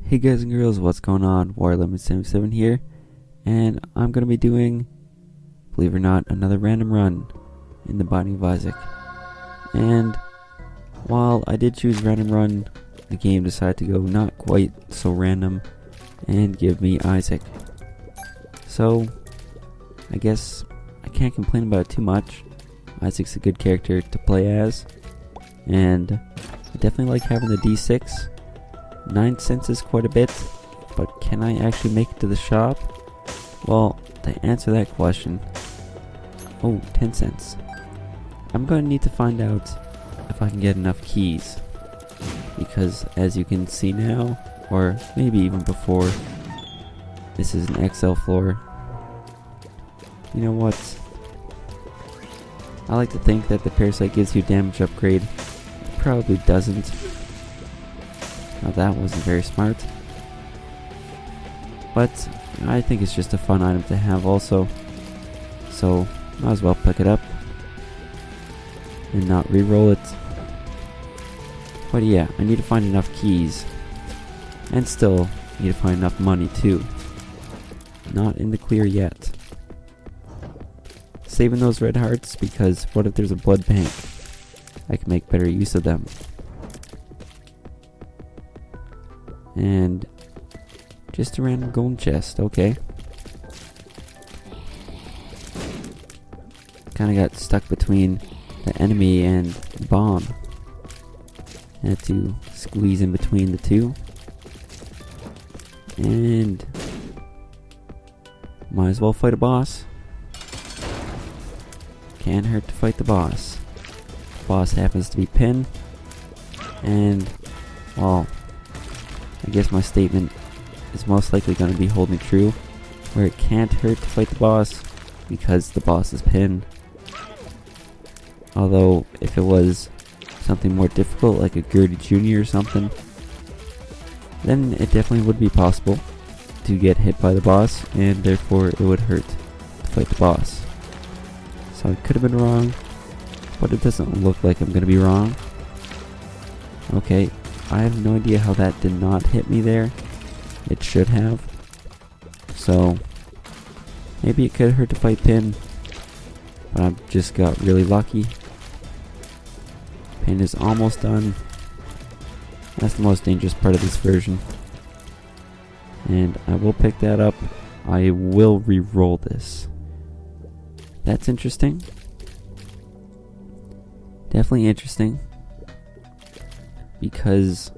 Hey guys and girls, what's going on? Waterlemon77 here, and I'm going to be doing, believe it or not, another random run in the Binding of Isaac. And while I did choose random run, the game decided to go not quite so random and give me Isaac. So, I guess I can't complain about it too much. Isaac's a good character to play as, and I definitely like having the D6. 9 cents is quite a bit, but can I actually make it to the shop? Well, to answer that question, 10 cents. I'm going to need to find out if I can get enough keys, because as you can see now, or maybe even before, this is an XL floor. You know what? I like to think that the parasite gives you damage upgrade. It probably doesn't. Now that wasn't very smart. But I think it's just a fun item to have also. So might as well pick it up and not re-roll it. But yeah, I need to find enough keys. And still need to find enough money too. Not in the clear yet. Saving those red hearts, because what if there's a blood bank? I can make better use of them. And just a random gold chest, okay. Kinda got stuck between the enemy and the bomb. Had to squeeze in between the two. And might as well fight a boss. Can't hurt to fight the boss. Boss happens to be Pin. And, well, I guess my statement is most likely going to be holding true, where it can't hurt to fight the boss because the boss is Pin. Although, if it was something more difficult, like a Gertie Jr. or something, then it definitely would be possible to get hit by the boss, and therefore it would hurt to fight the boss. So I could have been wrong, but it doesn't look like I'm going to be wrong. Okay. I have no idea how that did not hit me there. It should have. So, maybe it could hurt to fight Pin. But I just got really lucky. Pin is almost done. That's the most dangerous part of this version. And I will pick that up. I will re-roll this. That's interesting. Definitely interesting. Because,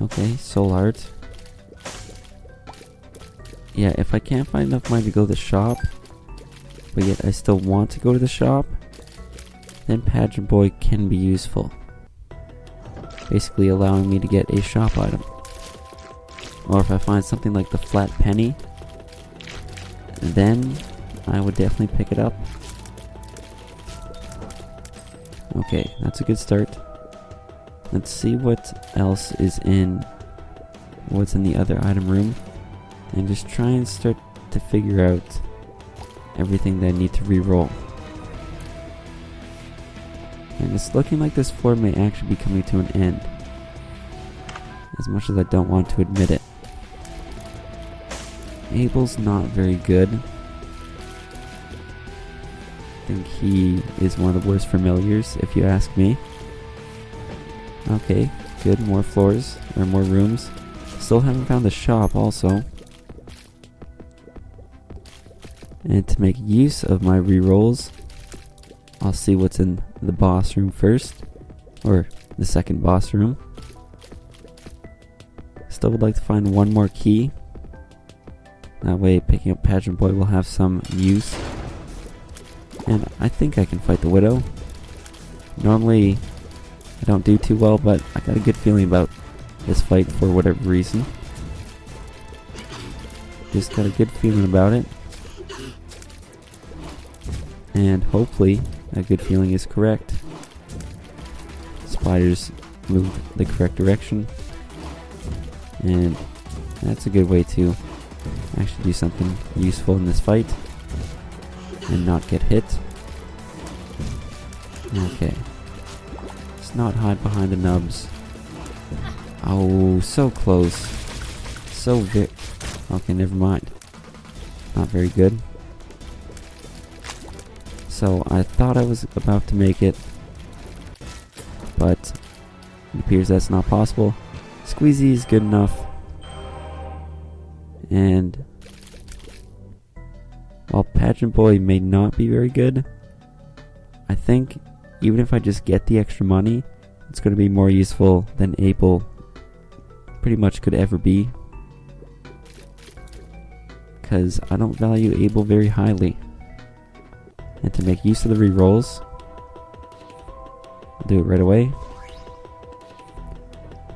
okay, soul heart. Yeah, if I can't find enough money to go to the shop, but yet I still want to go to the shop, then Pageant Boy can be useful. Basically allowing me to get a shop item. Or if I find something like the flat penny, then I would definitely pick it up. Okay, that's a good start. Let's see what else is what's in the other item room, and just try and start to figure out everything that I need to re-roll. And it's looking like this floor may actually be coming to an end, as much as I don't want to admit it. Abel's not very good. I think he is one of the worst familiars, if you ask me. Okay, good, more floors, or more rooms. Still haven't found the shop also. And to make use of my rerolls, I'll see what's in the boss room first, or the second boss room. Still would like to find one more key. That way picking up Pageant Boy will have some use. And I think I can fight the Widow. Normally, I don't do too well, but I got a good feeling about this fight for whatever reason. Just got a good feeling about it. And hopefully, that good feeling is correct. Spiders move the correct direction. And that's a good way to actually do something useful in this fight and not get hit. Okay. Let's not hide behind the nubs. Oh, so close. So okay, never mind. Not very good. So I thought I was about to make it, but it appears that's not possible. Squeezy is good enough. And while Pageant Boy may not be very good, I think even if I just get the extra money, it's going to be more useful than Able pretty much could ever be. Because I don't value Able very highly. And to make use of the rerolls, I'll do it right away.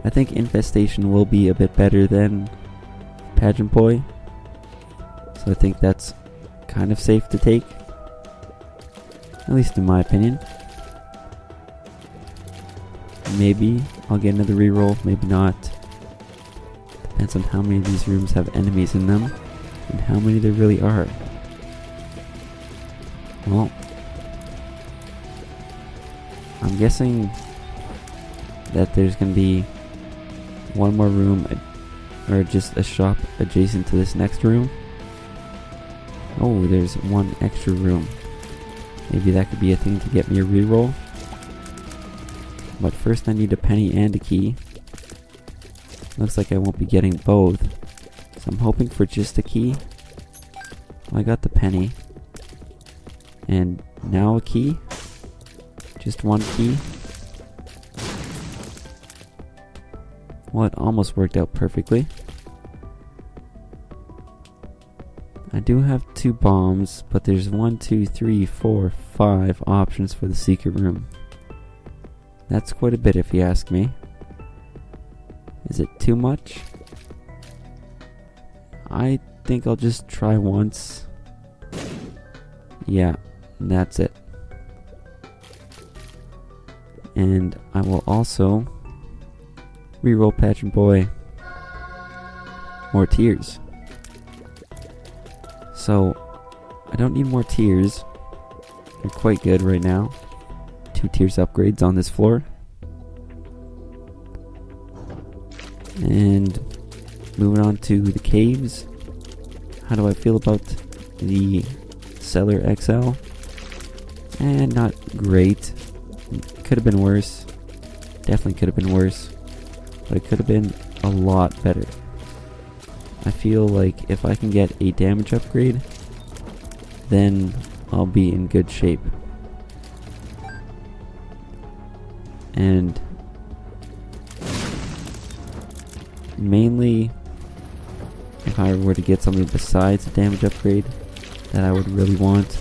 I think Infestation will be a bit better than Pageant Boy. So I think that's kind of safe to take. At least in my opinion. Maybe I'll get another reroll, maybe not. Depends on how many of these rooms have enemies in them and how many there really are. Well, I'm guessing that there's gonna be one more room or just a shop adjacent to this next room. Oh, there's one extra room. Maybe that could be a thing to get me a reroll. But first I need a penny and a key. Looks like I won't be getting both. So I'm hoping for just a key. Well, I got the penny. And now a key. Just one key. Well, it almost worked out perfectly. I do have 2 bombs, but there's 1, 2, 3, 4, 5 options for the secret room. That's quite a bit if you ask me. Is it too much? I think I'll just try once. Yeah, that's it. And I will also reroll Pageant Boy. More tears. So, I don't need more tears. They're quite good right now. 2 tears upgrades on this floor. And moving on to the caves. How do I feel about the Cellar XL? And not great. Could have been worse. Definitely could have been worse. But it could have been a lot better. I feel like if I can get a damage upgrade, then I'll be in good shape. And mainly, if I were to get something besides a damage upgrade that I would really want,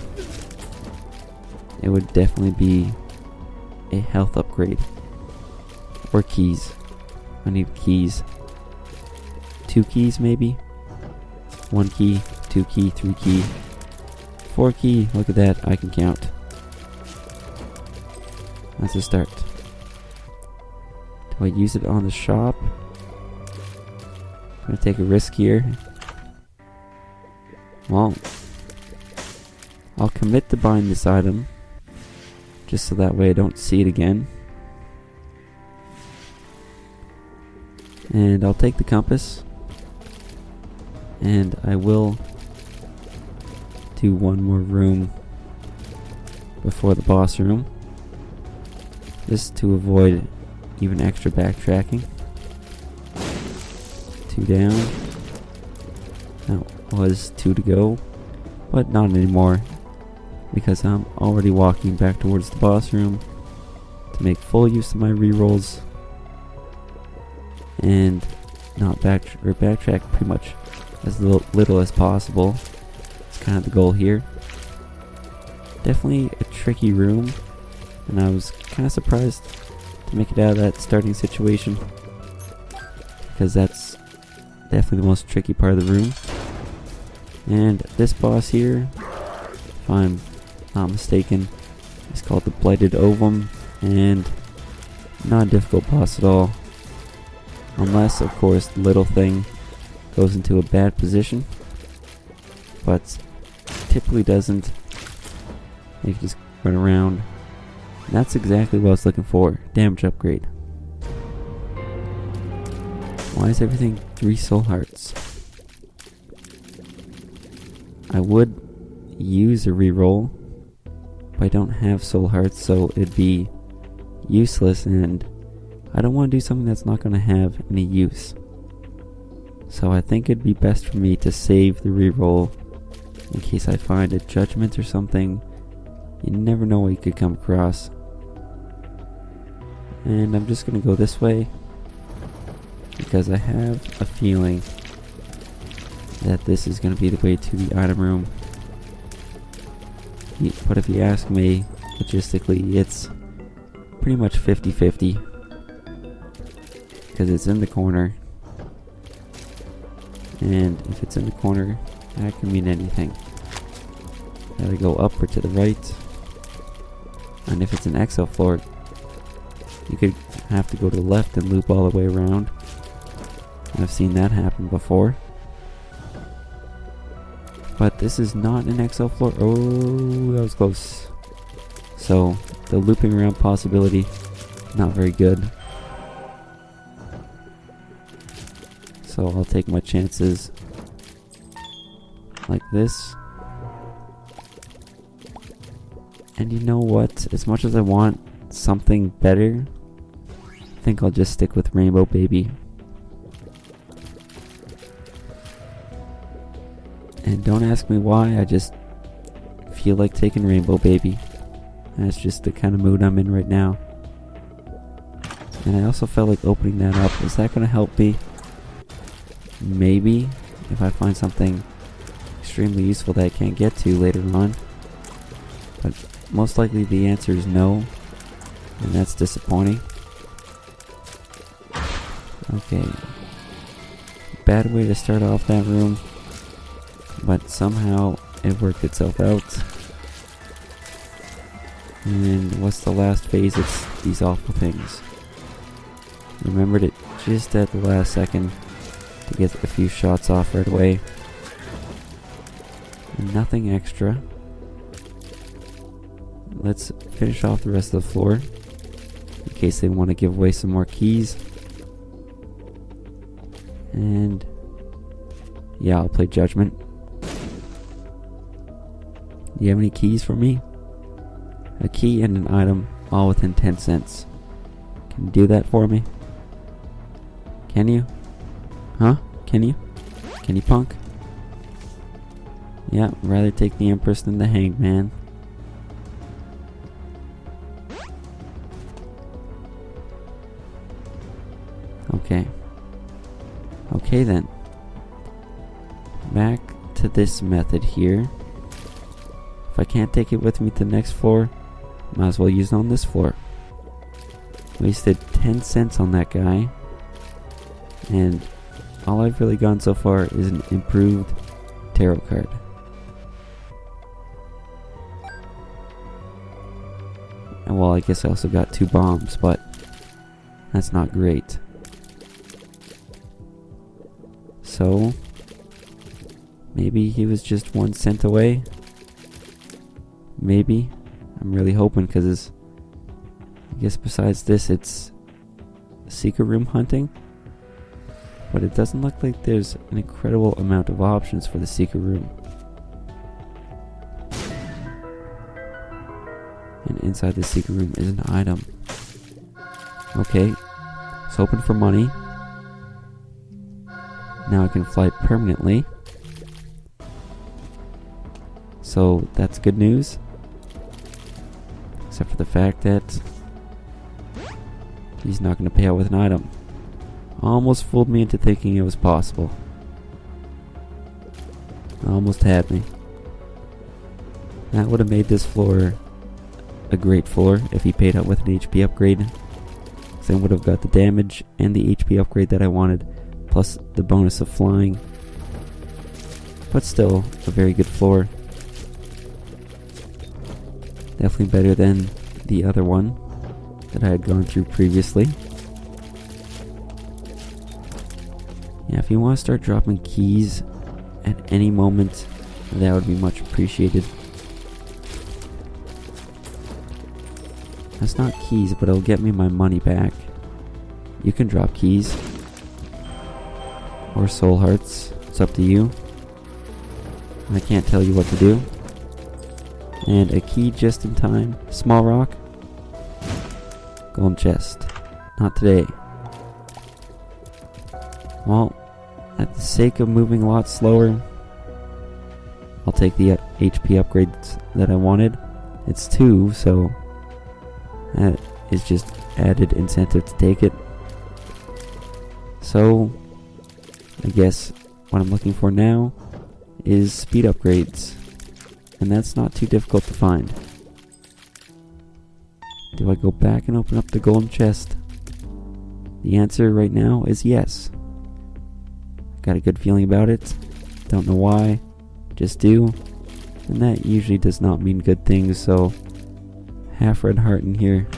it would definitely be a health upgrade. Or keys. I need keys. 2 keys maybe? 1 key, 2 key, 3 key, 4 key. Look at that, I can count. That's a start. Do I use it on the shop? I'm gonna take a risk here. Well, I'll commit to buying this item, just so that way I don't see it again. And I'll take the compass. And I will do one more room before the boss room, just to avoid even extra backtracking. 2 down. That was 2 to go, but not anymore, because I'm already walking back towards the boss room to make full use of my rerolls and not backtrack pretty much as little as possible. It's kind of the goal here. Definitely a tricky room, and I was kind of surprised to make it out of that starting situation, because that's definitely the most tricky part of the room. And this boss here, if I'm not mistaken, is called the Blighted Ovum, and not a difficult boss at all, unless of course the little thing goes into a bad position, but typically doesn't. You can just run around. And that's exactly what I was looking for. Damage upgrade. Why is everything 3 soul hearts? I would use a reroll, but I don't have soul hearts, so it'd be useless, and I don't want to do something that's not going to have any use. So I think it'd be best for me to save the reroll in case I find a judgment or something. You never know what you could come across. And I'm just going to go this way because I have a feeling that this is going to be the way to the item room. But if you ask me, logistically, it's pretty much 50-50 because it's in the corner. And if it's in the corner, that can mean anything. Gotta go up or to the right. And if it's an exo floor, you could have to go to the left and loop all the way around. I've seen that happen before. But this is not an exo floor. Oh, that was close. So, the looping around possibility, not very good. So I'll take my chances like this. And you know what? As much as I want something better, I think I'll just stick with Rainbow Baby. And don't ask me why, I just feel like taking Rainbow Baby. That's just the kind of mood I'm in right now. And I also felt like opening that up. Is that going to help me? Maybe, if I find something extremely useful that I can't get to later on. But most likely the answer is no, and that's disappointing. Okay. Bad way to start off that room, but somehow it worked itself out. And what's the last phase? It's these awful things. Remembered it just at the last second to get a few shots off right away. And nothing extra. Let's finish off the rest of the floor in case they want to give away some more keys. And yeah, I'll play Judgment. Do you have any keys for me? A key and an item, all within 10 cents. Can you do that for me? Can you? Huh? Can you? Can you, punk? Yeah, rather take the Empress than the Hanged Man. Okay. Okay then. Back to this method here. If I can't take it with me to the next floor, might as well use it on this floor. Wasted 10 cents on that guy. And all I've really gotten so far is an improved tarot card. And well, I guess I also got 2 bombs, but that's not great. So, maybe he was just 1 cent away. Maybe. I'm really hoping, because I guess besides this, it's secret room hunting. But it doesn't look like there's an incredible amount of options for the secret room. And inside the secret room is an item. Okay, it's hoping for money. Now I can fly permanently. So that's good news. Except for the fact that he's not going to pay out with an item. Almost fooled me into thinking it was possible. Almost had me. That would have made this floor a great floor if he paid out with an HP upgrade. Then I would have got the damage and the HP upgrade that I wanted, plus the bonus of flying. But still, a very good floor. Definitely better than the other one that I had gone through previously. Yeah, if you want to start dropping keys at any moment, that would be much appreciated. That's not keys, but it'll get me my money back. You can drop keys. or soul hearts. It's up to you. I can't tell you what to do. And a key just in time. Small rock. Golden chest. Not today. Well, at the sake of moving a lot slower, I'll take the HP upgrades that I wanted. It's 2, so that is just added incentive to take it. So, I guess what I'm looking for now is speed upgrades. And that's not too difficult to find. Do I go back and open up the golden chest? The answer right now is yes. Got a good feeling about it. Don't know why. Just do. And that usually does not mean good things, so half red heart in here.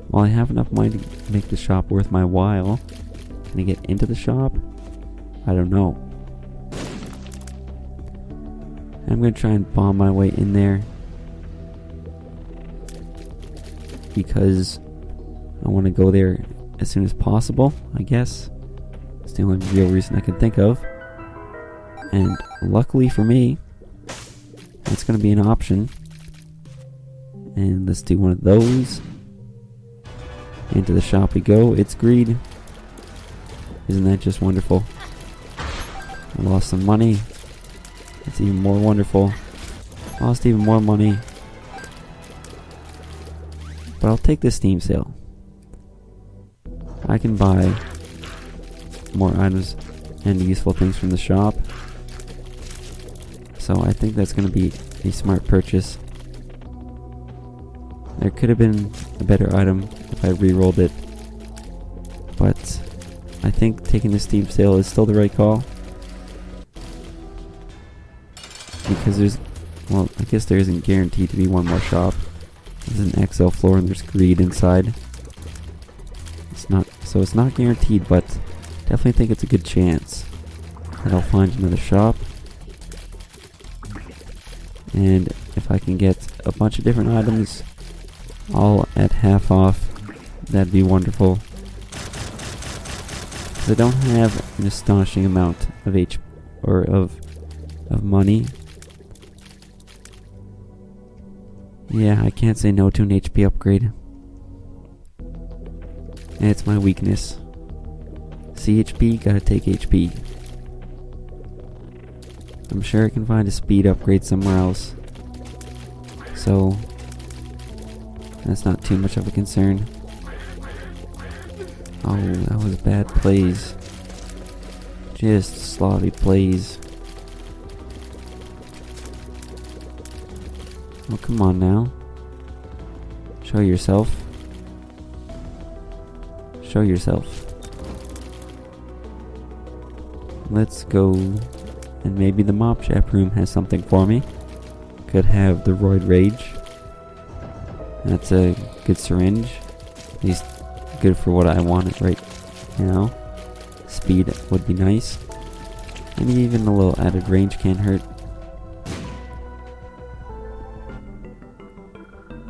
While I have enough money to make the shop worth my while, can I get into the shop? I don't know. I'm going to try and bomb my way in there because I want to go there as soon as possible, I guess. It's the only real reason I can think of. And luckily for me, it's going to be an option. And let's do one of those. Into the shop we go. It's greed. Isn't that just wonderful? I lost some money. It's even more wonderful. Lost even more money. But I'll take this Steam sale. I can buy more items and useful things from the shop. So I think that's going to be a smart purchase. There could have been a better item if I re-rolled it. But I think taking the Steam sale is still the right call. Because there's, well, I guess there isn't guaranteed to be one more shop. There's an XL floor and there's greed inside. It's not guaranteed, but definitely think it's a good chance that I'll find another shop. And if I can get a bunch of different items all at half off, that'd be wonderful. Because I don't have an astonishing amount of of money. Yeah, I can't say no to an HP upgrade. And it's my weakness. CHP, gotta take HP. I'm sure I can find a speed upgrade somewhere else. So, that's not too much of a concern. Oh, that was bad plays. Just sloppy plays. Oh, come on now. Show yourself. Show yourself. Let's go. And maybe the mob chap room has something for me. Could have the Roid Rage. That's a good syringe. At least good for what I want right now. Speed would be nice. And even a little added range can't hurt.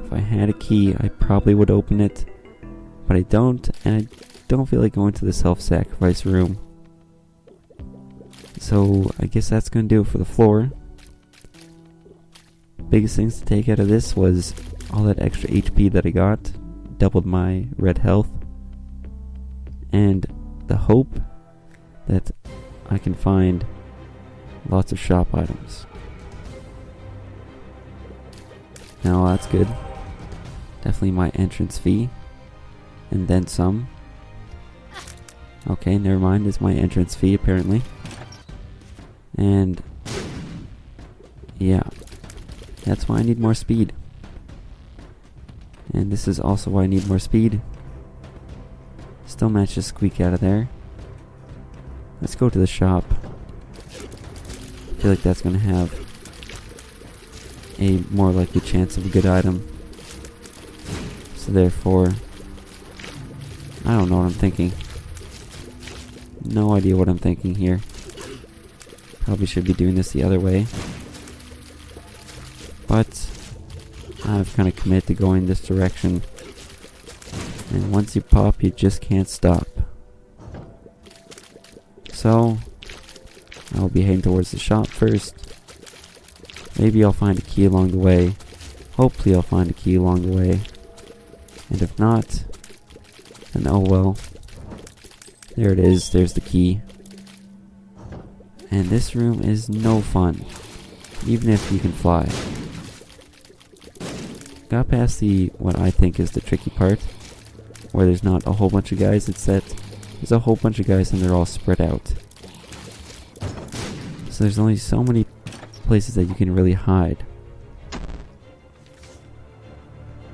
If I had a key, I probably would open it. But I don't, and I don't feel like going to the self-sacrifice room. So, I guess that's going to do it for the floor. Biggest things to take out of this was all that extra HP that I got. Doubled my red health. And the hope that I can find lots of shop items. Now that's good. Definitely my entrance fee. And then some. Okay, never mind. It's my entrance fee apparently. And yeah, that's why I need more speed. And this is also why I need more speed. Still managed to squeak out of there. Let's go to the shop. I feel like that's going to have a more likely chance of a good item. So therefore, I don't know what I'm thinking. No idea what I'm thinking here. Probably should be doing this the other way. But I've kind of committed to going this direction. And once you pop, you just can't stop. So, I'll be heading towards the shop first. Maybe I'll find a key along the way. Hopefully I'll find a key along the way. And if not, then oh well. There it is, there's the key. And this room is no fun, even if you can fly. Got past what I think is the tricky part, where there's not a whole bunch of guys. It's that there's a whole bunch of guys and they're all spread out. So there's only so many places that you can really hide.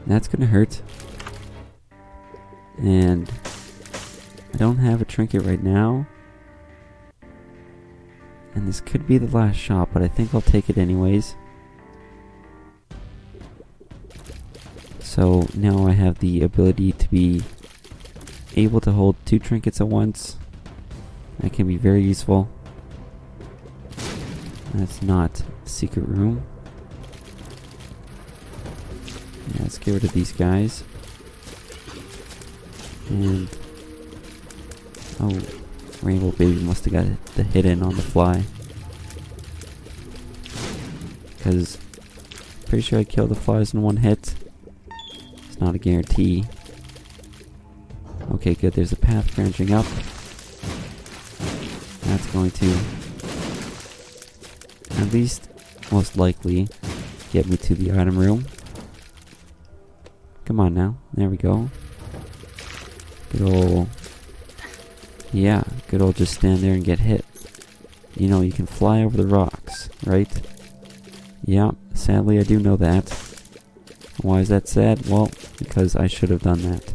That's gonna hurt. And I don't have a trinket right now. And this could be the last shot, but I think I'll take it anyways. So now I have the ability to be able to hold 2 trinkets at once. That can be very useful. That's not a secret room. Yeah, let's get rid of these guys. And oh, Rainbow Baby must have got the hit in on the fly. Because pretty sure I killed the flies in 1 hit. It's not a guarantee. Okay, good. There's a path branching up. That's going to at least, most likely, get me to the item room. Come on now. There we go. Good old... Yeah, good old just stand there and get hit. You know, you can fly over the rocks, right? Yeah, sadly I do know that. Why is that sad? Well, because I should have done that.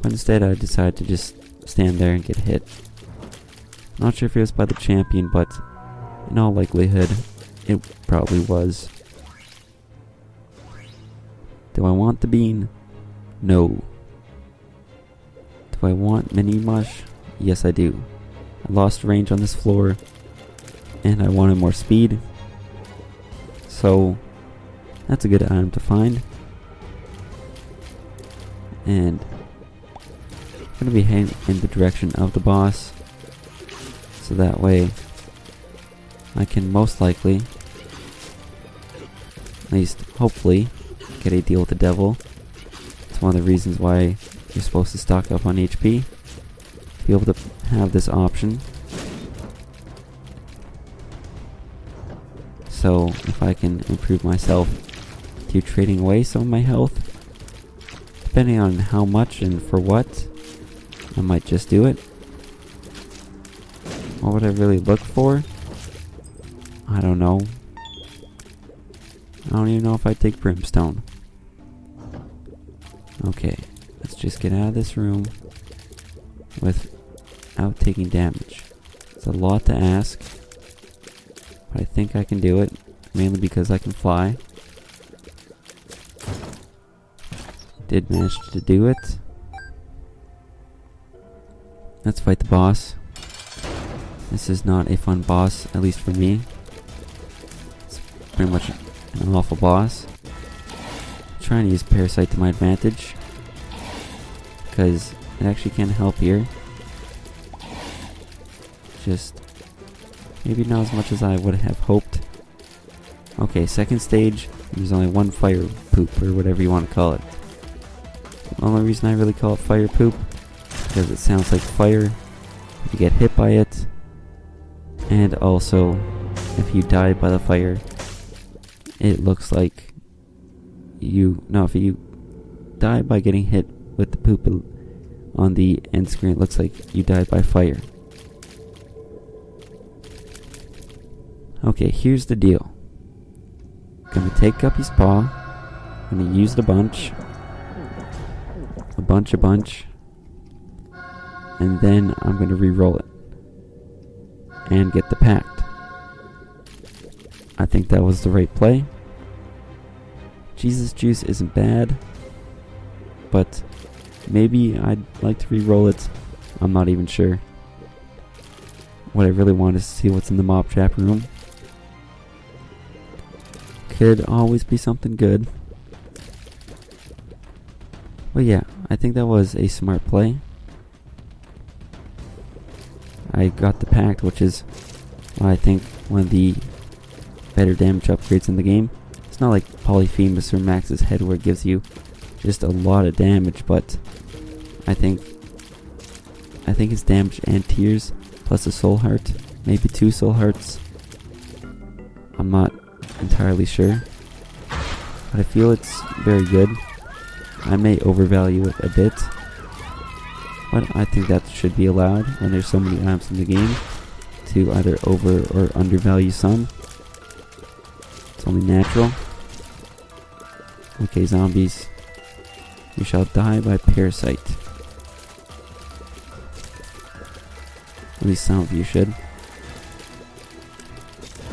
But instead I decided to just stand there and get hit. Not sure if it was by the champion, but in all likelihood, it probably was. Do I want the bean? No. Do I want mini mush? Yes, I do. I lost range on this floor, and I wanted more speed. So, that's a good item to find. And I'm going to be heading in the direction of the boss, so that way I can most likely, at least hopefully, get a deal with the devil. It's one of the reasons why you're supposed to stock up on HP, to be able to have this option. So if I can improve myself through trading away some of my health, depending on how much and for what, I might just do it. What would I really look for? I don't know. I don't even know if I'd take brimstone. Okay, let's just get out of this room without taking damage. It's a lot to ask, but I think I can do it, mainly because I can fly. Did manage to do it. Let's fight the boss. This is not a fun boss, at least for me. It's pretty much an awful boss. I'm trying to use Parasite to my advantage, because it actually can help here. Just maybe not as much as I would have hoped. Okay, second stage. There's only 1 fire poop, or whatever you want to call it. The only reason I really call it fire poop is because it sounds like fire if you get hit by it, and also if you die by the fire, it looks like if you die by getting hit with the poop on the end screen, it looks like you died by fire. Okay, here's the deal. Gonna take Guppy's paw, gonna use it a bunch, and then I'm gonna re-roll it and get the pact. I think that was the right play. Jesus Juice isn't bad, but maybe I'd like to re-roll it. I'm not even sure. What I really want is to see what's in the mob trap room. Could always be something good. But yeah, I think that was a smart play. I got the pact, which is, I think, one of the better damage upgrades in the game. It's not like Polyphemus or Max's Head where it gives you just a lot of damage, but I think it's damage and tears plus a soul heart, maybe 2 soul hearts. I'm not entirely sure, but I feel it's very good. I may overvalue it a bit, but I think that should be allowed when there's so many items in the game to either over or undervalue some. It's only natural. Okay, zombies. You shall die by parasite. At least some of you should.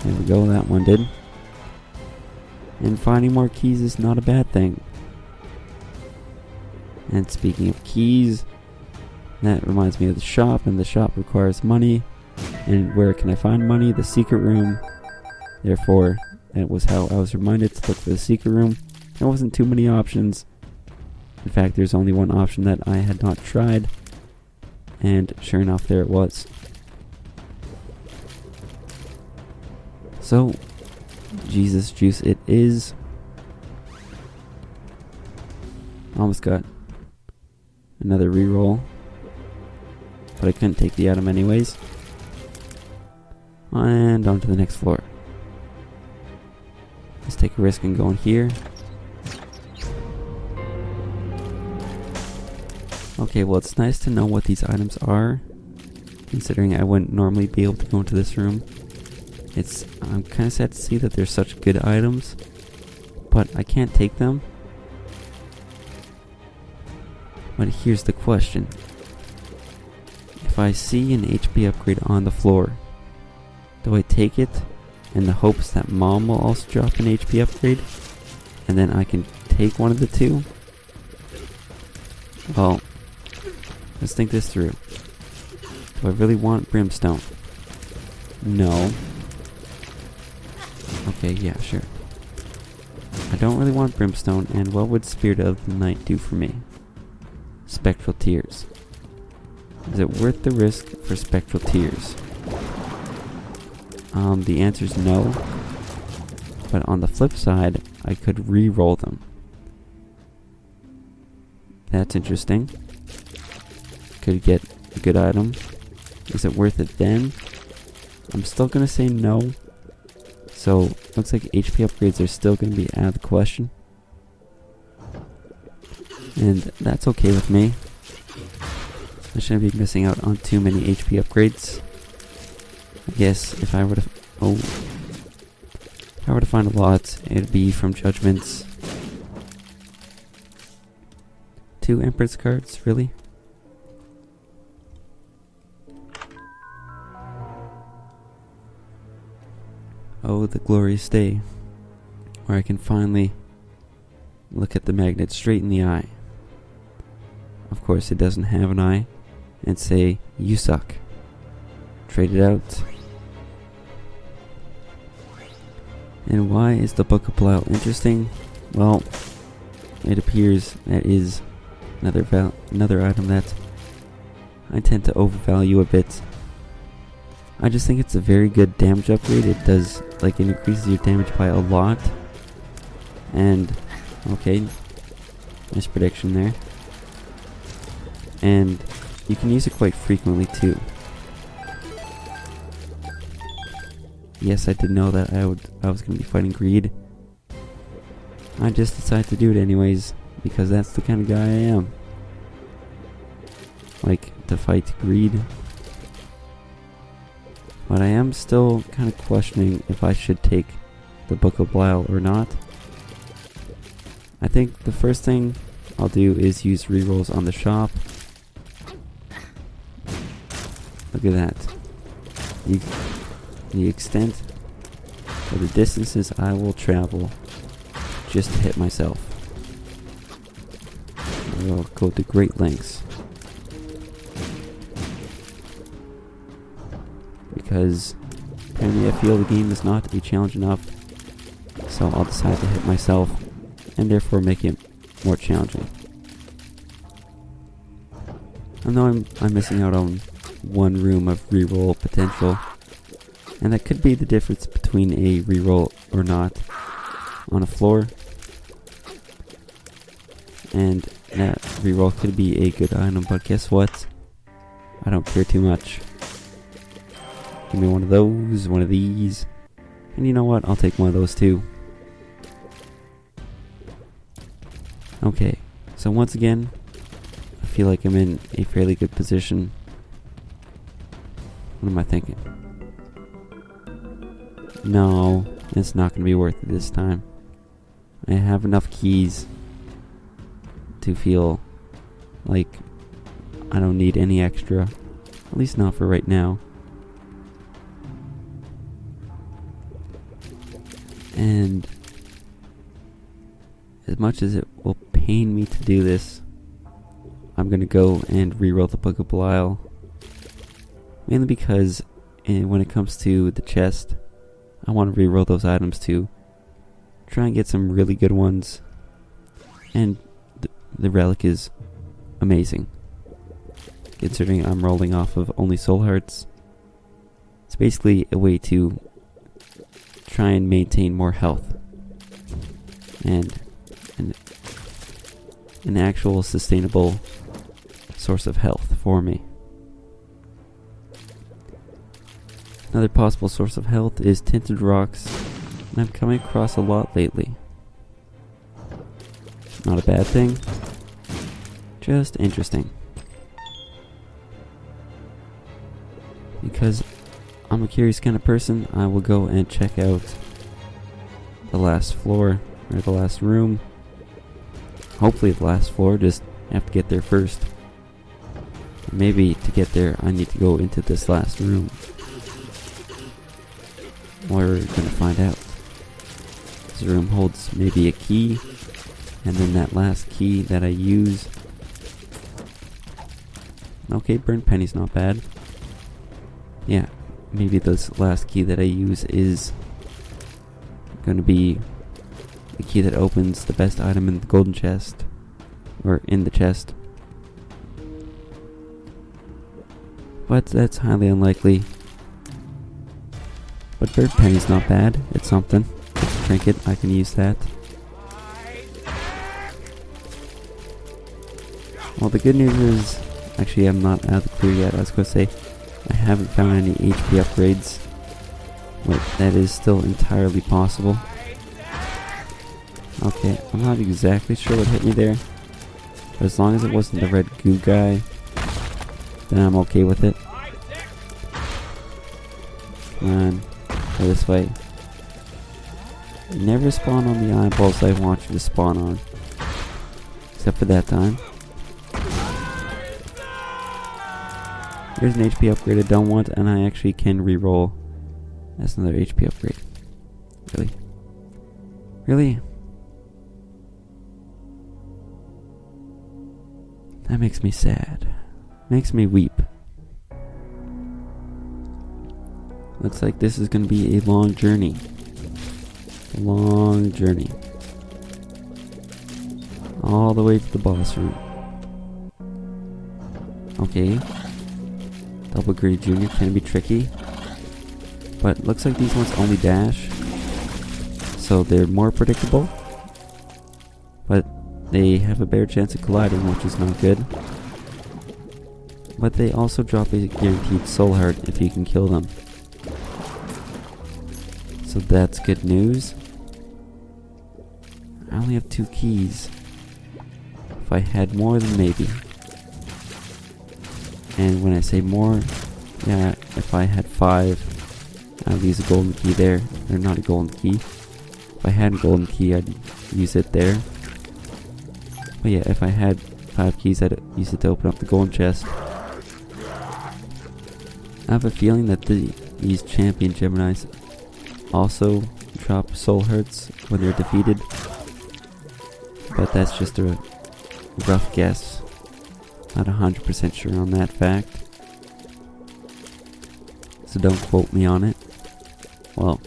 There we go, that one did. And finding more keys is not a bad thing. And speaking of keys, that reminds me of the shop, and the shop requires money. And where can I find money? The secret room. Therefore, that was how I was reminded to look for the secret room. There wasn't too many options. In fact, there's only one option that I had not tried. And sure enough, there it was. So, Jesus juice it is. Almost got another reroll, but I couldn't take the item anyways. And on to the next floor. Let's take a risk and go in here. Okay, well, it's nice to know what these items are, considering I wouldn't normally be able to go into this room. I'm kind of sad to see that they're such good items, but I can't take them. But here's the question. If I see an HP upgrade on the floor, do I take it in the hopes that Mom will also drop an HP upgrade, and then I can take one of the two? Well, let's think this through. Do I really want Brimstone? No. Okay, yeah, sure. I don't really want Brimstone, and what would Spirit of the Night do for me? Spectral Tears. Is it worth the risk for Spectral Tears? The answer is no. But on the flip side, I could re-roll them. That's interesting. Could get a good item. Is it worth it then? I'm still gonna say no. So, looks like HP upgrades are still gonna be out of the question. And that's okay with me. I shouldn't be missing out on too many HP upgrades. I guess if I were to find a lot, it'd be from Judgments. 2 Empress cards, really? Oh, the glorious day, where I can finally look at the magnet straight in the eye. Of course, it doesn't have an eye, and say, "You suck." Trade it out. And why is the Book of Belial interesting? Well, it appears that is another item that I tend to overvalue a bit. I just think it's a very good damage upgrade. It does, it increases your damage by a lot. And, okay, nice prediction there. And you can use it quite frequently too. Yes, I did know that I was going to be fighting greed. I just decided to do it anyways, because that's the kind of guy I am. Like, to fight greed. But I am still kind of questioning if I should take the Book of Belial or not. I think the first thing I'll do is use rerolls on the shop. Look at that. The extent of the distances I will travel just to hit myself. I will go to great lengths. Because apparently I feel the game is not a challenge enough, so I'll decide to hit myself and therefore make it more challenging. I know I'm missing out on one room of reroll potential, and that could be the difference between a reroll or not on a floor, and that reroll could be a good item, but guess what? I don't care too much. Give me one of those, one of these, and you know what? I'll take one of those too. Okay, so once again, I feel like I'm in a fairly good position. What am I thinking? No, it's not going to be worth it this time. I have enough keys to feel like I don't need any extra. At least not for right now. And as much as it will pain me to do this, I'm going to go and reroll the Book of Belial. Mainly because when it comes to the chest, I want to reroll those items too. Try and get some really good ones. And the relic is amazing. Considering I'm rolling off of only soul hearts. It's basically a way to try and maintain more health. And an actual sustainable source of health for me. Another possible source of health is tinted rocks, and I'm coming across a lot lately. Not a bad thing, just interesting. Because I'm a curious kind of person, I will go and check out the last floor, or the last room. Hopefully the last floor, just have to get there first. Maybe to get there I need to go into this last room. We're gonna find out. This room holds maybe a key, and then that last key that I use. Okay, burnt penny's not bad. Yeah, maybe this last key that I use is gonna be the key that opens the best item in the golden chest, or in the chest. But that's highly unlikely. But burnt penny's not bad. It's something. It's a trinket. I can use that. Well, the good news is, actually, I'm not out of the clear yet. I was going to say, I haven't found any HP upgrades. Wait, that is still entirely possible. Okay, I'm not exactly sure what hit me there. But as long as it wasn't the red goo guy, then I'm okay with it. Come on, go this way. Never spawn on the eyeballs I want you to spawn on. Except for that time. Here's an HP upgrade I don't want, and I actually can reroll. That's another HP upgrade. Really? Really? That makes me sad. Makes me weep. Looks like this is going to be a long journey. A long journey. All the way to the boss room. Okay. Double Gritty Jr. can be tricky. But looks like these ones only dash. So they're more predictable. But they have a better chance of colliding, which is not good. But they also drop a guaranteed soul heart if you can kill them. So that's good news. I only have 2 keys. If I had more, then maybe. And when I say more, yeah, if I had 5, I'd use a golden key there. Or not a golden key. If I had a golden key, I'd use it there. But yeah, if I had 5 keys, I'd use it to open up the golden chest. I have a feeling that these champion Geminis also drop soul hearts when they're defeated. But that's just a rough guess. Not 100% sure on that fact. So don't quote me on it. Well,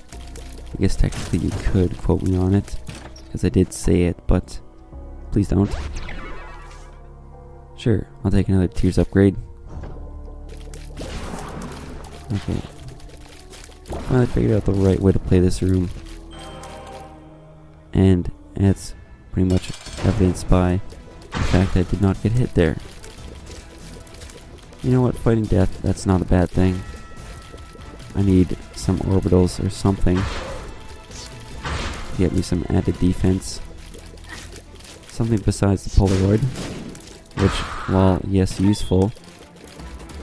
I guess technically you could quote me on it, because I did say it, but please don't. Sure, I'll take another tiers upgrade. Okay. Finally figured out the right way to play this room. And it's pretty much evidenced by the fact I did not get hit there. You know what, fighting death, that's not a bad thing. I need some orbitals or something to get me some added defense. Something besides the Polaroid, which, while yes useful,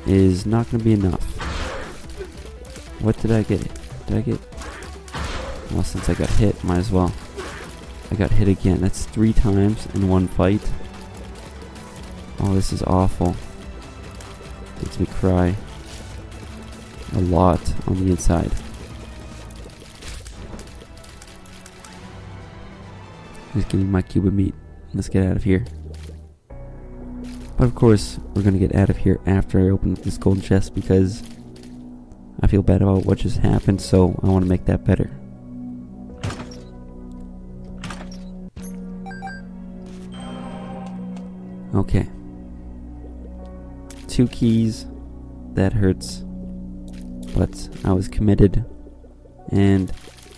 is not going to be enough. What did I get? Did I get? Well, since I got hit, might as well. I got hit again. That's 3 times in one fight. Oh, this is awful. Makes me cry a lot on the inside. Just give me my cube of meat. Let's get out of here. But of course, we're gonna get out of here after I open this golden chest because I feel bad about what just happened, so I want to make that better. Okay. 2 keys. That hurts. But I was committed. And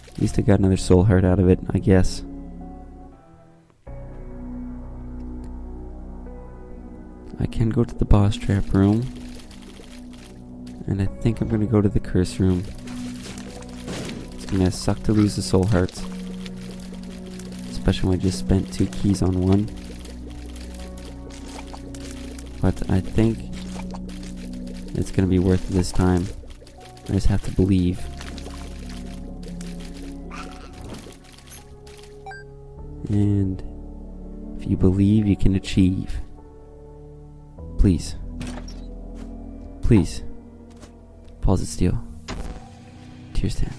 at least I got another soul heart out of it, I guess. I can go to the boss trap room. And I think I'm gonna go to the curse room. It's gonna suck to lose the soul hearts. Especially when I just spent 2 keys on one. But I think it's gonna be worth it this time. I just have to believe. And if you believe, you can achieve. Please. Please. Pause it, steel. Tears down.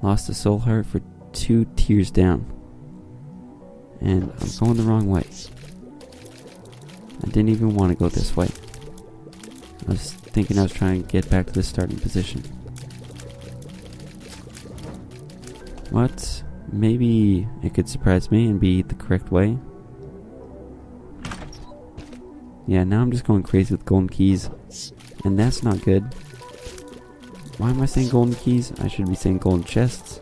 Lost a soul heart for 2 tears down. And I'm going the wrong way. I didn't even want to go this way. I was thinking I was trying to get back to the starting position. What? Maybe it could surprise me and be the correct way. Yeah, now I'm just going crazy with golden keys. And that's not good. Why am I saying golden keys? I should be saying golden chests.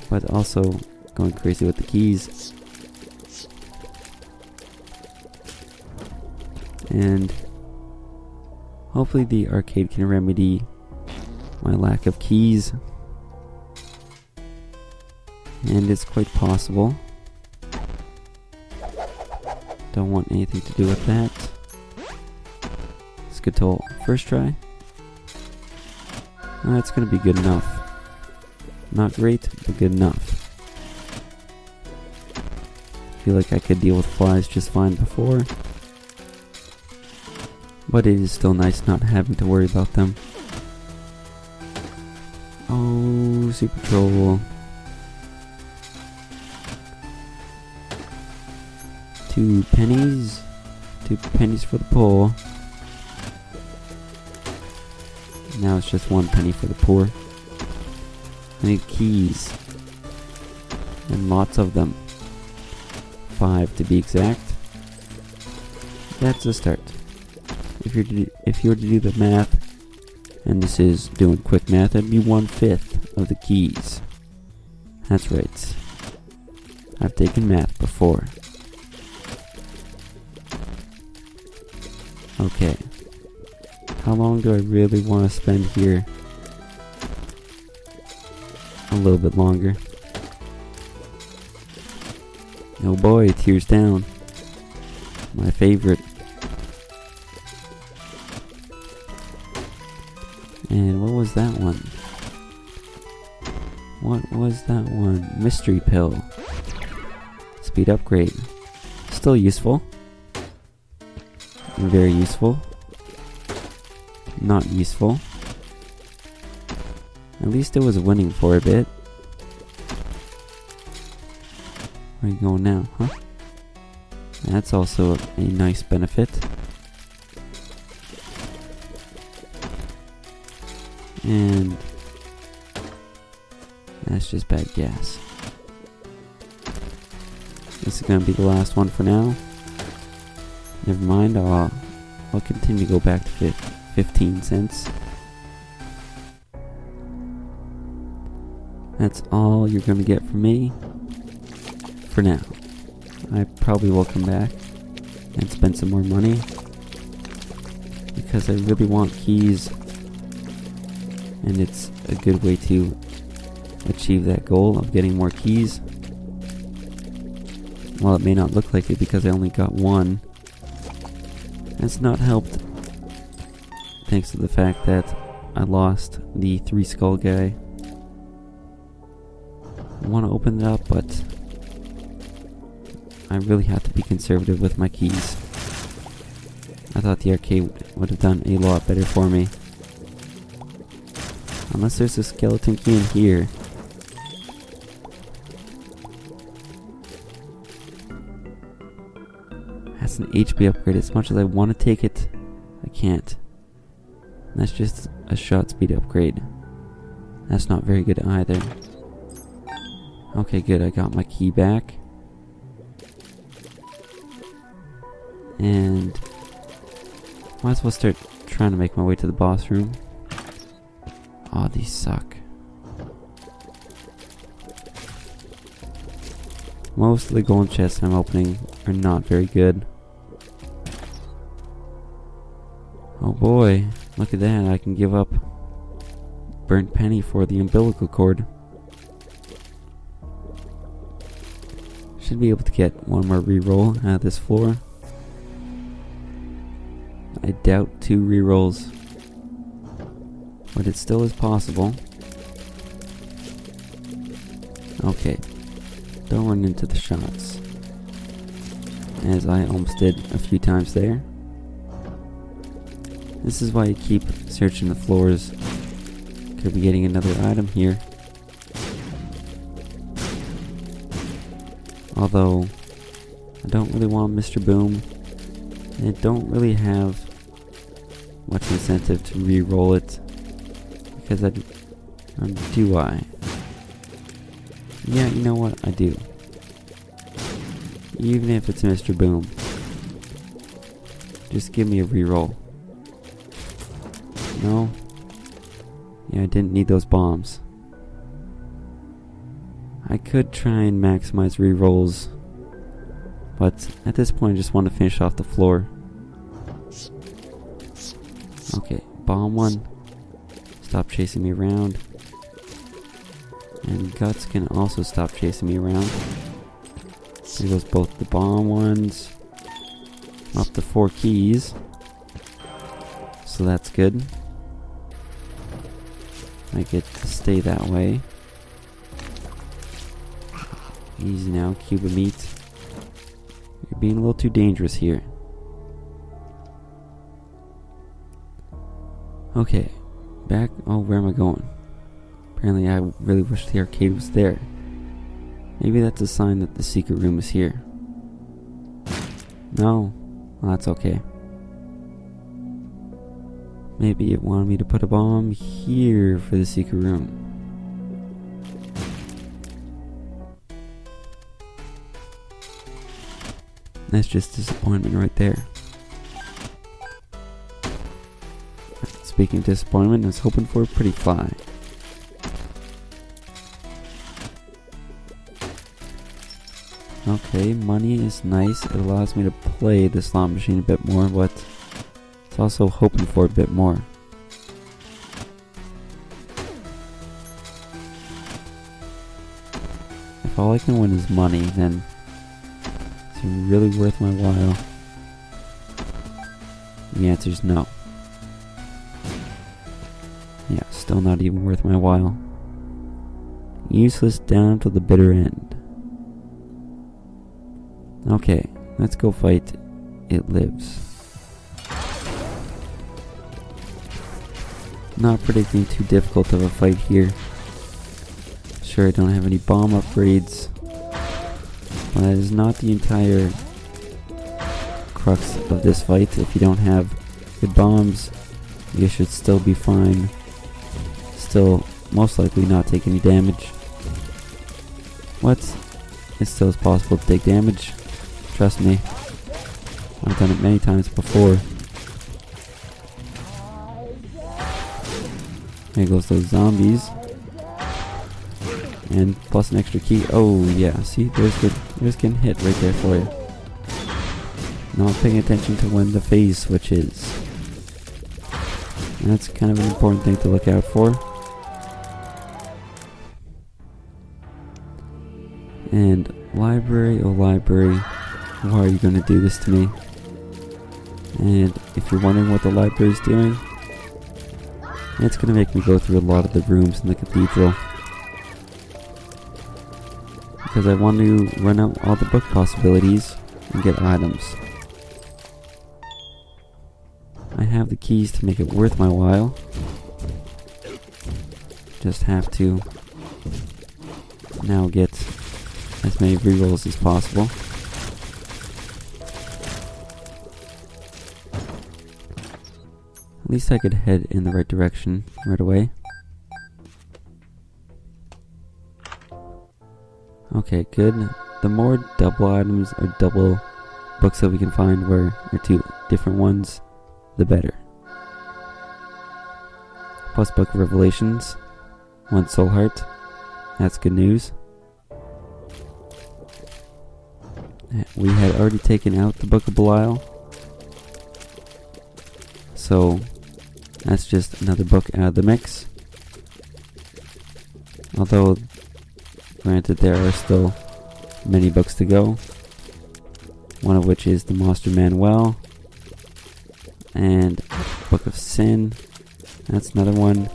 But also going crazy with the keys. And hopefully the arcade can remedy my lack of keys. And it's quite possible. Don't want anything to do with that. Skittle first try. That's gonna be good enough. Not great, but good enough. Feel like I could deal with flies just fine before. But it is still nice not having to worry about them. Oh, super troll. 2 pennies. 2 pennies for the poor. Now it's just 1 penny for the poor. I need keys. And lots of them. 5 to be exact. That's a start. If you were to do the math, and this is doing quick math, it'd be 1/5 of the keys. That's right. I've taken math before. Okay. How long do I really want to spend here? A little bit longer. Oh boy, tears down. My favorite. And what was that one? What was that one? Mystery pill. Speed upgrade. Still useful. Very useful. Not useful. At least it was winning for a bit. Where are you going now, huh? That's also a nice benefit. And that's just bad gas. This is gonna be the last one for now. Never mind, I'll continue to go back to 15 cents. That's all you're gonna get from me for now. I probably will come back and spend some more money because I really want keys, and it's a good way to achieve that goal of getting more keys. While it may not look like it because I only got one, that's not helped thanks to the fact that I lost the 3 skull guy. I want to open it up, but I really have to be conservative with my keys. I thought the arcade would have done a lot better for me. Unless there's a skeleton key in here. That's an HP upgrade. As much as I want to take it, I can't. That's just a shot speed upgrade. That's not very good either. Okay, good. I got my key back. And might as well start trying to make my way to the boss room. Aw, these suck. Most of the golden chests I'm opening are not very good. Oh boy, look at that. I can give up burnt penny for the umbilical cord. Should be able to get one more reroll out of this floor. I doubt 2 rerolls, but it still is possible. Okay, don't run into the shots, as I almost did a few times there. This is why you keep searching the floors. Could be getting another item here. Although, I don't really want Mr. Boom. I don't really have much incentive to re-roll it. Because do I? Yeah, you know what? I do. Even if it's Mr. Boom. Just give me a re-roll. No? Yeah, I didn't need those bombs. I could try and maximize re-rolls, but at this point I just want to finish off the floor. Okay, bomb 1. Stop chasing me around. And guts can also stop chasing me around. There goes both the bomb ones. Up to 4 keys. So that's good. I get to stay that way. Easy now, cube of meat. You're being a little too dangerous here. Okay, back. Oh, where am I going? Apparently I really wish the arcade was there. Maybe that's a sign that the secret room is here. No? Well, that's okay. Maybe it wanted me to put a bomb here for the secret room. That's just disappointment right there. Speaking of disappointment, I was hoping for a pretty fly. Okay, money is nice. It allows me to play the slot machine a bit more, but it's also hoping for a bit more. If all I can win is money, then it's really worth my while. The answer is no. Yeah, still not even worth my while. Useless down to the bitter end. Okay, let's go fight It Lives. Not predicting too difficult of a fight here. Sure, I don't have any bomb upgrades, but that is not the entire crux of this fight. If you don't have good bombs, you should still be fine. Still, most likely not take any damage. What? It still is possible to take damage. Trust me. I've done it many times before. There goes those zombies. And plus an extra key. Oh yeah, see, there's getting hit right there for you. Not paying attention to when the phase switches. And that's kind of an important thing to look out for. And library, oh library, why are you going to do this to me? And if you're wondering what the library is doing, it's going to make me go through a lot of the rooms in the cathedral. Because I want to run out all the book possibilities and get items. I have the keys to make it worth my while. Just have to now get as many rerolls as possible. At least I could head in the right direction right away. Okay, good. The more double items or double books that we can find where are two different ones, the better. Plus Book of Revelations, 1 soul heart. That's good news. We had already taken out the Book of Belial, so that's just another book out of the mix. Although, granted, there are still many books to go. One of which is the Monster Manual and Book of Sin. That's another one.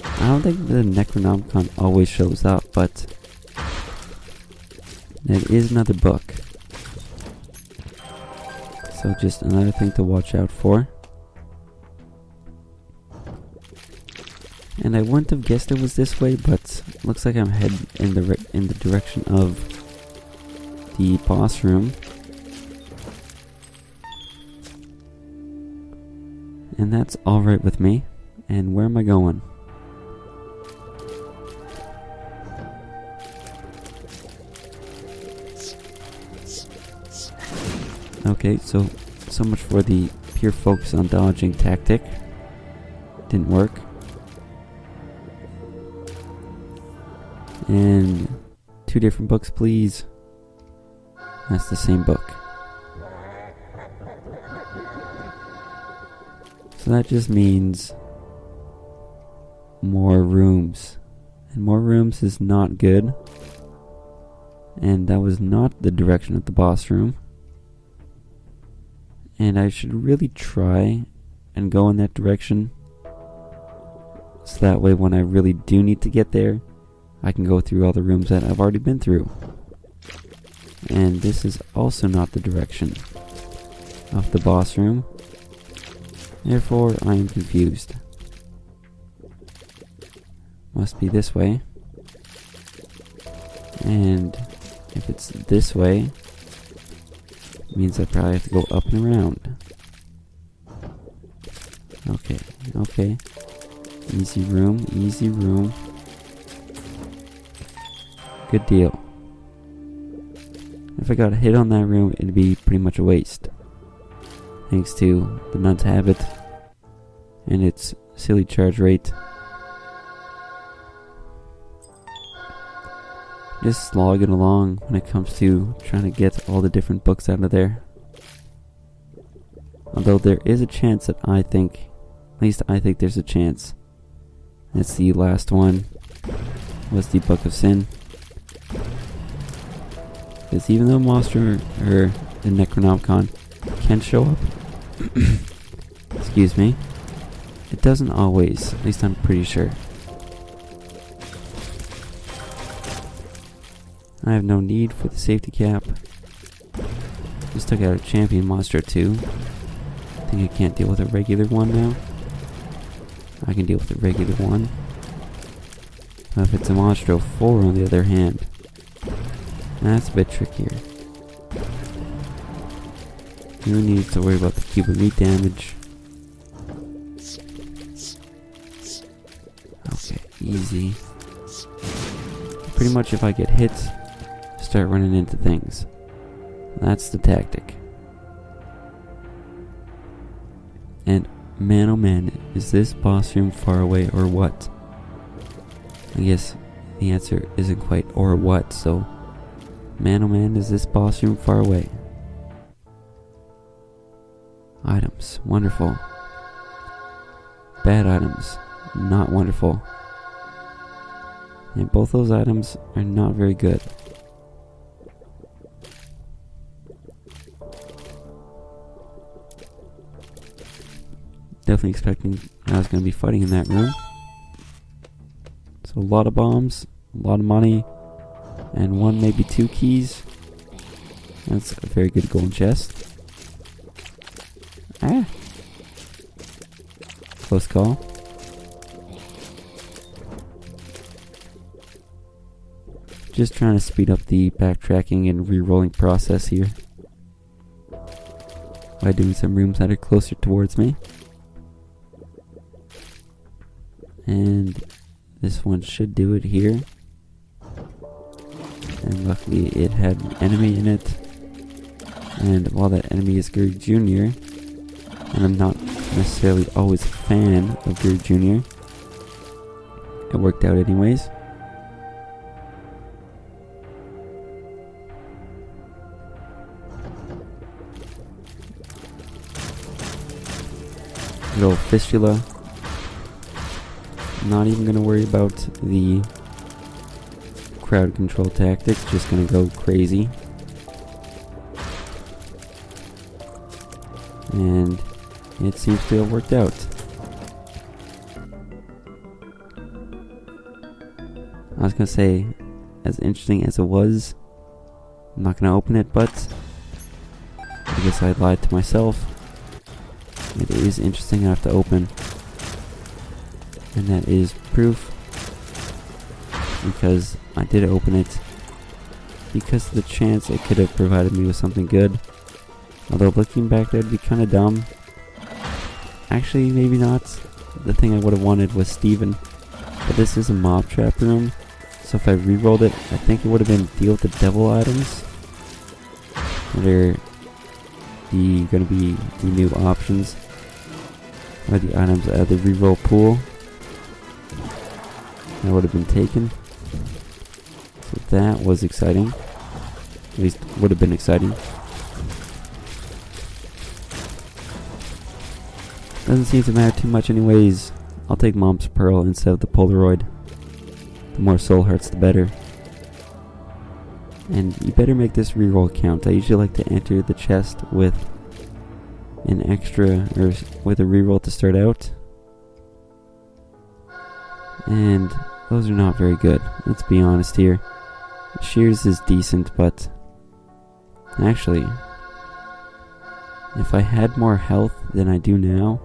I don't think the Necronomicon always shows up, but it is another book. So just another thing to watch out for. And I wouldn't have guessed it was this way, but looks like I'm heading in the direction of the boss room. And that's alright with me. And where am I going? Okay, so much for the pure focus on dodging tactic. Didn't work. And 2 different books, please. That's the same book. So that just means more rooms. And more rooms is not good. And that was not the direction of the boss room. And I should really try and go in that direction. So that way when I really do need to get there, I can go through all the rooms that I've already been through. And this is also not the direction of the boss room. Therefore, I am confused. Must be this way. And if it's this way, it means I probably have to go up and around. Okay, okay. Easy room, easy room. Good deal. If I got hit on that room, it'd be pretty much a waste. Thanks to the Nun's Habit and its silly charge rate. Just slogging along when it comes to trying to get all the different books out of there. Although there is a chance that I think there's a chance. It's the last one was the Book of Sin. Because even though Monster or the Necronomicon can show up, excuse me, it doesn't always, at least I'm pretty sure. I have no need for the safety cap. Just took out a champion monster too. I think I can't deal with a regular one now. I can deal with a regular one. But if it's a Monstro 4 on the other hand, that's a bit trickier. No need to worry about the cube of meat damage. Okay, easy. Pretty much if I get hit, start running into things. That's the tactic. And man oh man, is this boss room far away or what? I guess the answer isn't quite or what, so man oh man, is this boss room far away? Items, wonderful. Bad items, not wonderful. And both those items are not very good. Definitely expecting I was going to be fighting in that room. So a lot of bombs, a lot of money, and one, maybe two keys. That's a very good golden chest. Ah! Close call. Just trying to speed up the backtracking and re-rolling process here by doing some rooms that are closer towards me. And this one should do it here. And luckily it had an enemy in it. And while that enemy is Guru Jr., and I'm not necessarily always a fan of Guru Jr., it worked out anyways. Good old fistula. Not even going to worry about the crowd control tactics, just going to go crazy. And it seems to have worked out. I was going to say, as interesting as it was, I'm not going to open it, but I guess I lied to myself. It is interesting enough to open. And that is proof, because I did open it because of the chance it could have provided me with something good. Although looking back, that'd be kind of dumb. Actually, maybe not. The thing I would have wanted was Steven. But this is a mob trap room, so if I re-rolled it, I think it would have been deal with the devil items. That are going to be the new options, or the items out of the re-roll pool. That would have been taken. So that was exciting. At least would have been exciting. Doesn't seem to matter too much anyways. I'll take Mom's Pearl instead of the Polaroid. The more soul hearts the better. And you better make this reroll count. I usually like to enter the chest with an extra, or with a reroll to start out. And those are not very good. Let's be honest here. Shears is decent, but actually, if I had more health than I do now,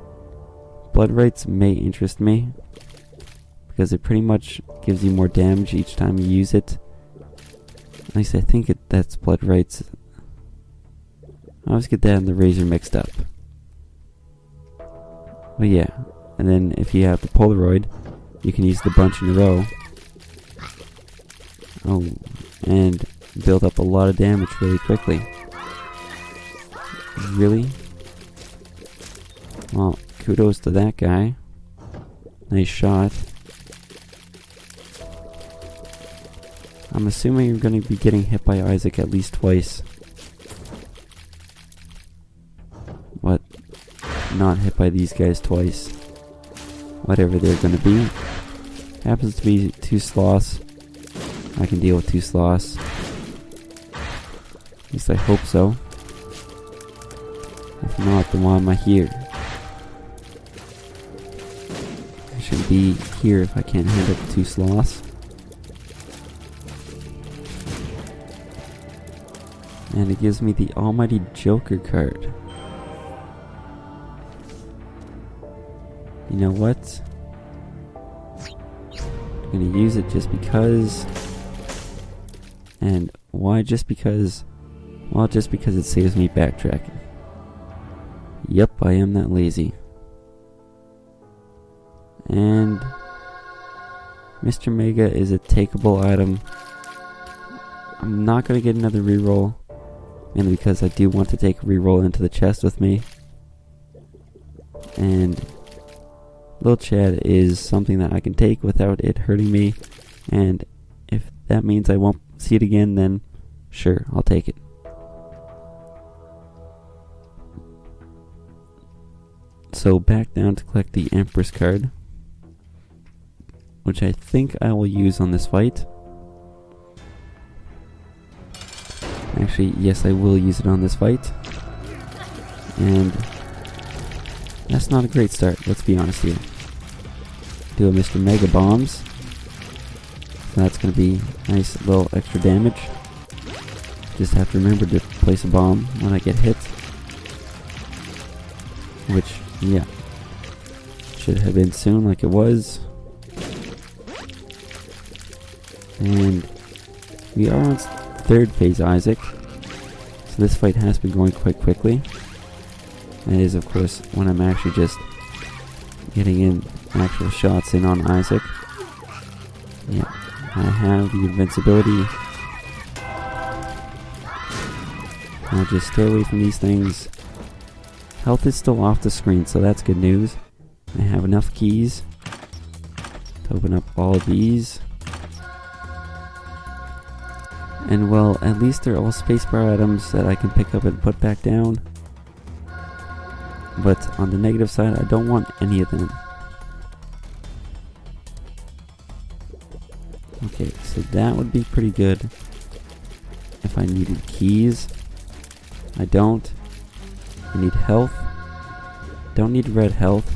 Blood Rights may interest me, because it pretty much gives you more damage each time you use it. At least I think that's Blood Rights. I always get that and the Razor mixed up. But yeah, and then if you have the Polaroid, you can use the bunch in a row. Oh, and build up a lot of damage really quickly. Really? Well, kudos to that guy. Nice shot. I'm assuming you're going to be getting hit by Isaac at least twice. What? Not hit by these guys twice. Whatever they're going to be. Happens to be 2 sloths. I can deal with 2 sloths. At least I hope so. If not, then why am I here? I shouldn't be here if I can't handle the 2 sloths. And it gives me the almighty Joker card. You know what? I'm gonna use it just because. And why just because? Well, just because it saves me backtracking. Yep, I am that lazy. And Mr. Mega is a takeable item. I'm not gonna get another reroll, mainly because I do want to take a reroll into the chest with me. and Lil Chad is something that I can take without it hurting me, and if that means I won't see it again, then sure, I'll take it. So back down to collect the Empress card, which I think I will use on this fight. Actually, yes, I will use it on this fight. And that's not a great start, let's be honest here. Do a Mr. Mega Bombs. So that's going to be nice little extra damage. Just have to remember to place a bomb when I get hit. Which, yeah, should have been soon like it was. And we are on third phase Isaac. So this fight has been going quite quickly. That is, of course, when I'm actually just getting in actual shots in on Isaac. Yeah, I have the invincibility. I'll just stay away from these things. Health is still off the screen, so that's good news. I have enough keys to open up all of these. And well, at least they're all spacebar items that I can pick up and put back down. But on the negative side, I don't want any of them. Okay, so that would be pretty good if I needed keys. I don't. I need health. Don't need red health.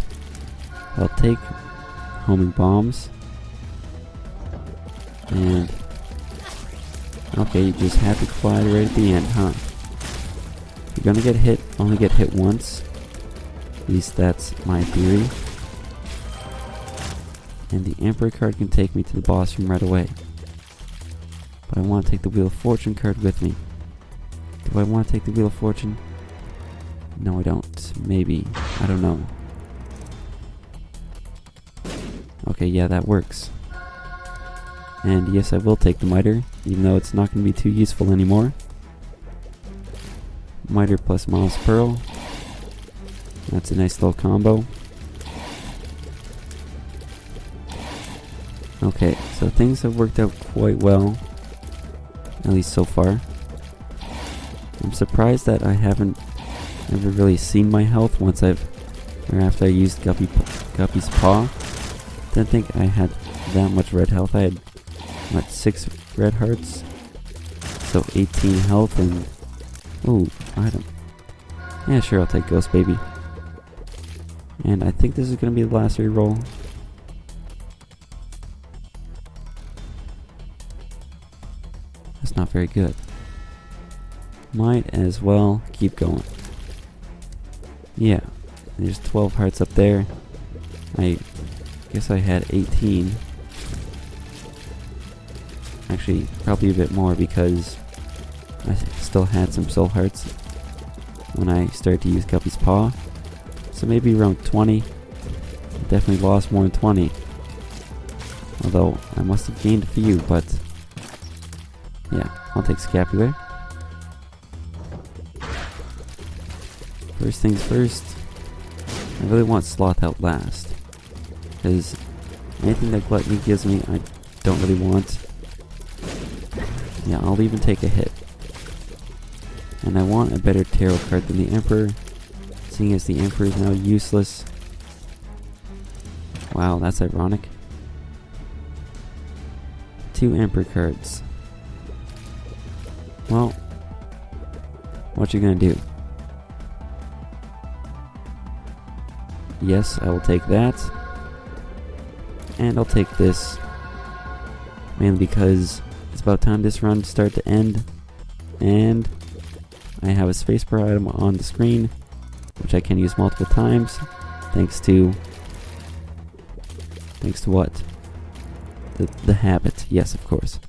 I'll take homing bombs. And okay, you just have to collide right at the end, huh? You're gonna get hit, only get hit once. At least that's my theory. And the Emperor card can take me to the boss room right away. But I want to take the Wheel of Fortune card with me. Do I want to take the Wheel of Fortune? No, I don't. Maybe. I don't know. Okay, yeah, that works. And yes, I will take the Miter, even though it's not going to be too useful anymore. Miter plus Miles Pearl. That's a nice little combo. Okay, so things have worked out quite well. At least so far. I'm surprised that I haven't ever really seen my health after I used Guppy's Paw. Didn't think I had that much red health. I had, 6 red hearts. So 18 health and... ooh, item. Yeah, sure, I'll take Ghost Baby. And I think this is going to be the last reroll. That's not very good. Might as well keep going. Yeah, there's 12 hearts up there. I guess I had 18. Actually, probably a bit more because I still had some soul hearts when I started to use Guppy's Paw. So maybe around 20. Definitely lost more than 20. Although I must have gained a few, but yeah, I'll take Scapular. First things first, I really want Sloth out last. Because anything that Gluttony gives me, I don't really want. Yeah, I'll even take a hit. And I want a better tarot card than the Emperor, seeing as the Emperor is now useless. Wow, that's ironic. 2 Emperor cards. Well, what you gonna do? Yes, I will take that. And I'll take this. Mainly because it's about time this run start to end. And I have a spacebar item on the screen, which I can use multiple times. Thanks to what? The habit. Yes, of course.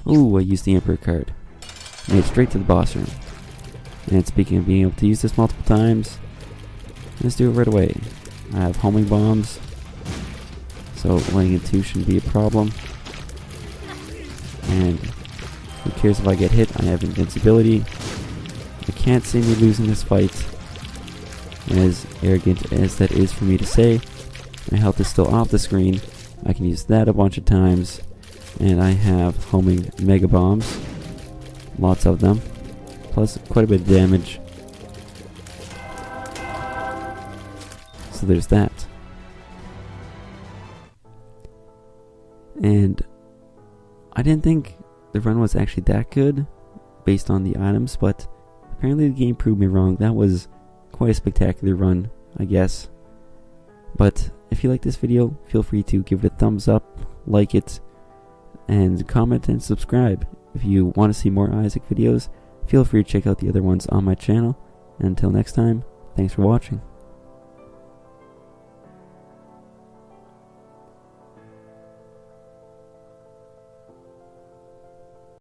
Ooh, I used the Emperor card. Made it straight to the boss room. And speaking of being able to use this multiple times, let's do it right away. I have homing bombs, so running in 2 shouldn't be a problem. And who cares if I get hit? I have invincibility. I can't see me losing this fight. as arrogant as that is for me to say. My health is still off the screen. I can use that a bunch of times. And I have homing mega bombs. Lots of them. Plus quite a bit of damage. So there's that. And I didn't think the run was actually that good based on the items, but apparently the game proved me wrong. That was quite a spectacular run, I guess. But if you like this video, feel free to give it a thumbs up, like it, and comment and subscribe. If you want to see more Isaac videos, feel free to check out the other ones on my channel. And until next time, thanks for watching.